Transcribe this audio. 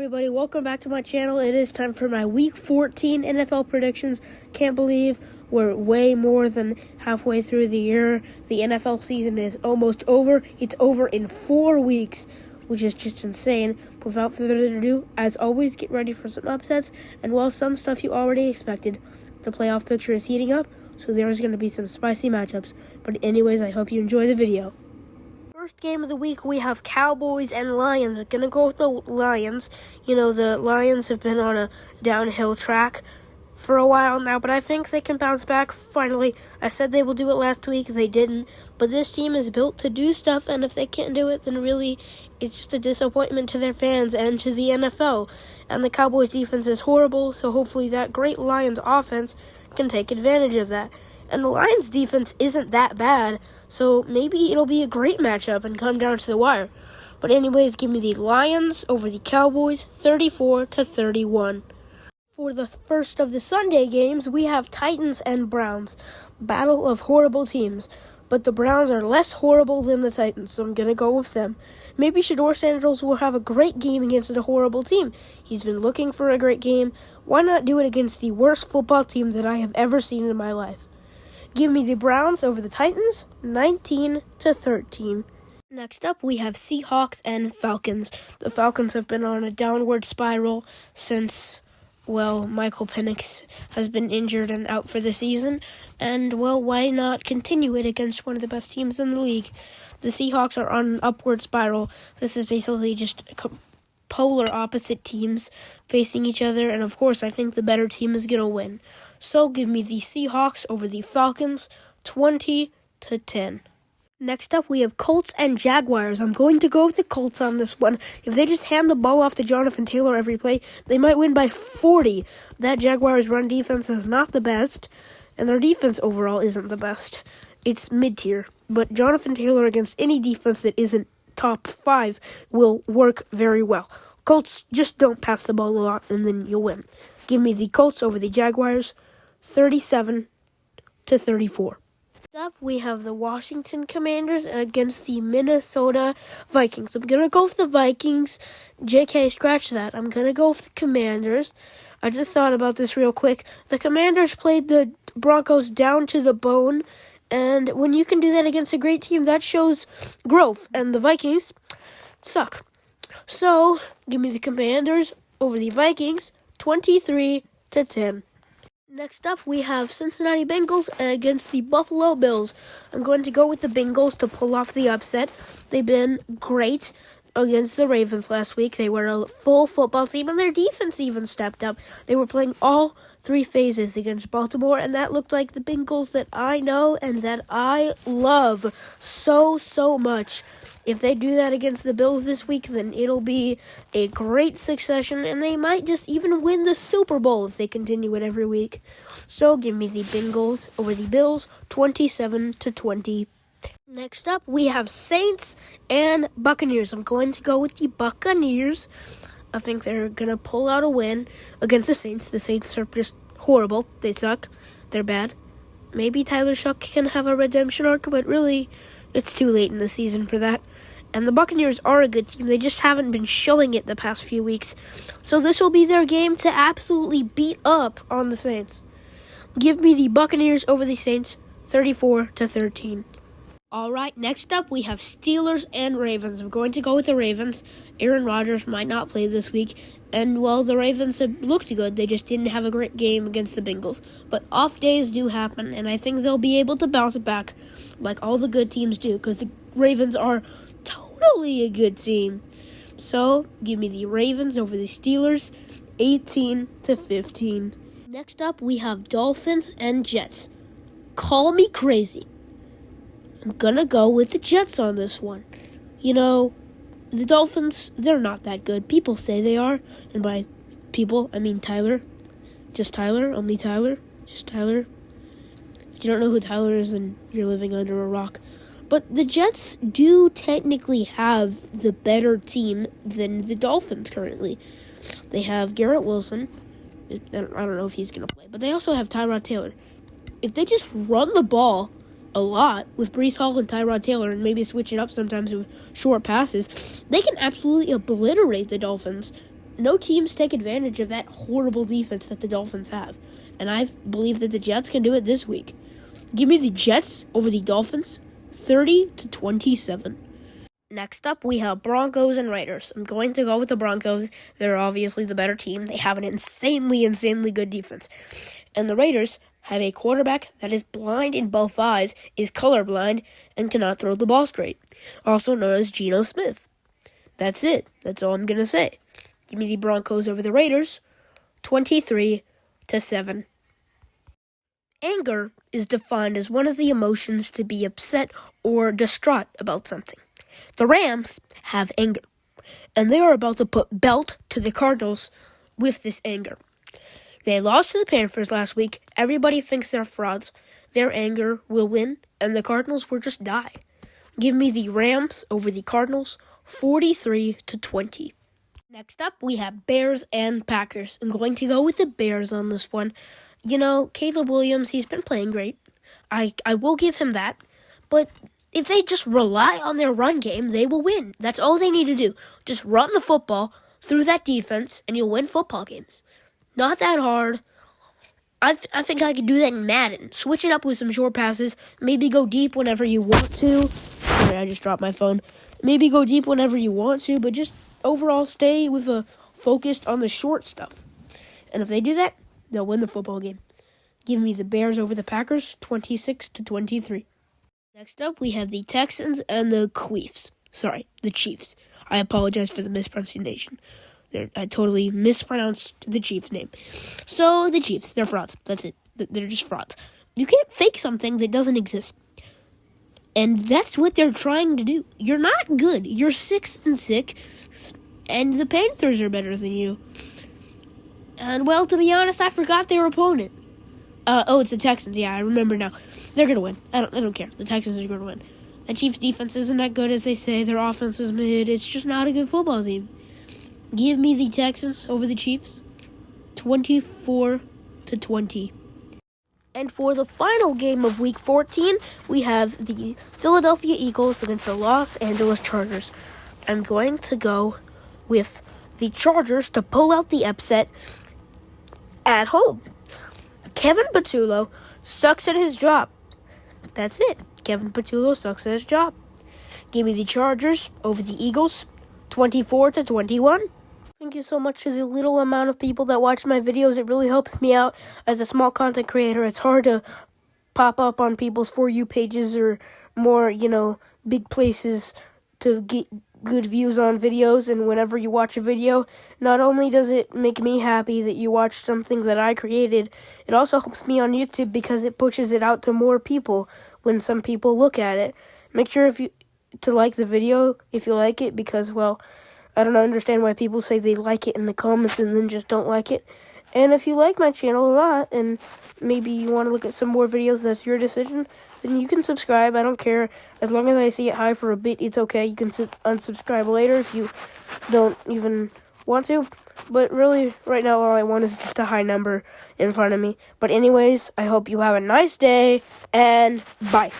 everybody, welcome back to my channel. It is time for my Week 14 NFL predictions. Can't believe we're way more than halfway through the year. The NFL season is almost over. It's over in 4 weeks, which is just insane. Without further ado, as always, get ready for some upsets. And while some stuff you already expected, the playoff picture is heating up, so there's going to be some spicy matchups. But anyways, I hope you enjoy the video. First game of the week, we have Cowboys and Lions. We're going to go with the Lions. You know, the Lions have been on a downhill track for a while now, but I think they can bounce back finally. I said they will do it last week. They didn't. But this team is built to do stuff, and if they can't do it, then really it's just a disappointment to their fans and to the NFL. And the Cowboys defense is horrible, so hopefully that great Lions offense can take advantage of that. And the Lions defense isn't that bad, so maybe it'll be a great matchup and come down to the wire. But anyways, give me the Lions over the Cowboys, 34-31. For the first of the Sunday games, we have Titans and Browns. Battle of horrible teams. But the Browns are less horrible than the Titans, so I'm going to go with them. Maybe Shedeur Sanders will have a great game against a horrible team. He's been looking for a great game. Why not do it against the worst football team that I have ever seen in my life? Give me the Browns over the Titans, 19-13. Next up, we have Seahawks and Falcons. The Falcons have been on a downward spiral since, Michael Penix has been injured and out for the season. And, why not continue it against one of the best teams in the league? The Seahawks are on an upward spiral. This is basically just polar opposite teams facing each other, and of course I think the better team is going to win. So give me the Seahawks over the Falcons, 20-10. Next up, we have Colts and Jaguars. I'm going to go with the Colts on this one. If they just hand the ball off to Jonathan Taylor every play, they might win by 40. That Jaguars run defense is not the best, and their defense overall isn't the best. It's mid-tier, but Jonathan Taylor against any defense that isn't top 5 will work very well. Colts, just don't pass the ball a lot, and then you'll win. Give me the Colts over the Jaguars, 37-34. Next up, we have the Washington Commanders against the Minnesota Vikings. I'm going to go with the Vikings. JK, scratch that. I'm going to go with the Commanders. I just thought about this real quick. The Commanders played the Broncos down to the bone, and when you can do that against a great team, that shows growth, and the Vikings suck. So, give me the Commanders over the Vikings, 23-10. Next up, we have Cincinnati Bengals against the Buffalo Bills. I'm going to go with the Bengals to pull off the upset. They've been great against the Ravens last week. They were a full football team, and their defense even stepped up. They were playing all 3 phases against Baltimore, and that looked like the Bengals that I know and that I love so much. If they do that against the Bills this week, then it'll be a great succession, and they might just even win the Super Bowl if they continue it every week. So give me the Bengals over the Bills, 27-20. Next up, we have Saints and Buccaneers. I'm going to go with the Buccaneers. I think they're going to pull out a win against the Saints. The Saints are just horrible. They suck. They're bad. Maybe Tyler Shuck can have a redemption arc, but really, it's too late in the season for that. And the Buccaneers are a good team. They just haven't been showing it the past few weeks. So this will be their game to absolutely beat up on the Saints. Give me the Buccaneers over the Saints, 34-13. All right, next up, we have Steelers and Ravens. I'm going to go with the Ravens. Aaron Rodgers might not play this week, and, the Ravens have looked good. They just didn't have a great game against the Bengals. But off days do happen, and I think they'll be able to bounce back like all the good teams do, because the Ravens are totally a good team. So, give me the Ravens over the Steelers, 18-15. Next up, we have Dolphins and Jets. Call me crazy. I'm gonna go with the Jets on this one. The Dolphins, they're not that good. People say they are, and by people, I mean Tyler. Just Tyler, only Tyler, just Tyler. If you don't know who Tyler is, then you're living under a rock. But the Jets do technically have the better team than the Dolphins currently. They have Garrett Wilson. I don't know if he's gonna play, but they also have Tyrod Taylor. If they just run the ball a lot with Breece Hall and Tyrod Taylor and maybe switch it up sometimes with short passes, they can absolutely obliterate the Dolphins. no teams take advantage of that horrible defense that the Dolphins have. And I believe that the Jets can do it this week. Give me the Jets over the Dolphins, 30-27. Next up, we have Broncos and Raiders. I'm going to go with the Broncos. They're obviously the better team. They have an insanely good defense. And the Raiders have a quarterback that is blind in both eyes, is colorblind, and cannot throw the ball straight, also known as Geno Smith. That's it. That's all I'm going to say. Give me the Broncos over the Raiders, 23-7. Anger is defined as one of the emotions to be upset or distraught about something. The Rams have anger, and they are about to put belt to the Cardinals with this anger. They lost to the Panthers last week. Everybody thinks they're frauds. Their anger will win, and the Cardinals will just die. Give me the Rams over the Cardinals, 43-20. Next up, we have Bears and Packers. I'm going to go with the Bears on this one. You know, Caleb Williams, he's been playing great. I will give him that. But if they just rely on their run game, they will win. That's all they need to do. Just run the football through that defense, and you'll win football games. Not that hard. I think I could do that in Madden. Switch it up with some short passes. Maybe go deep whenever you want to. Sorry, I just dropped my phone. Maybe go deep whenever you want to, but just overall stay with a focused on the short stuff. And if they do that, they'll win the football game. Give me the Bears over the Packers, 26-23. Next up, we have the Texans and the Chiefs. Sorry, the Chiefs. I apologize for the mispronunciation. I totally mispronounced the Chiefs' name. So, the Chiefs, they're frauds. That's it. They're just frauds. You can't fake something that doesn't exist. And that's what they're trying to do. You're not good. You're 6-6, and the Panthers are better than you. And, well, to be honest, I forgot their opponent. It's the Texans. Yeah, I remember now. They're going to win. I don't care. The Texans are going to win. The Chiefs' defense isn't that good as they say. Their offense is mid. It's just not a good football team. Give me the Texans over the Chiefs, 24-20. And for the final game of Week 14, we have the Philadelphia Eagles against the Los Angeles Chargers. I'm going to go with the Chargers to pull out the upset at home. Kevin Patullo sucks at his job. That's it. Kevin Patullo sucks at his job. Give me the Chargers over the Eagles, 24-21. Thank you so much to the little amount of people that watch my videos. It really helps me out as a small content creator. It's hard to pop up on people's For You pages or more, big places to get good views on videos. And whenever you watch a video, not only does it make me happy that you watched something that I created, it also helps me on YouTube because it pushes it out to more people when some people look at it. Make sure to like the video if you like it because, well, I don't understand why people say they like it in the comments and then just don't like it. And if you like my channel a lot and maybe you want to look at some more videos, that's your decision, then you can subscribe. I don't care. As long as I see it high for a bit, it's okay. You can unsubscribe later if you don't even want to. But really, right now, all I want is just a high number in front of me. But anyways, I hope you have a nice day, and bye.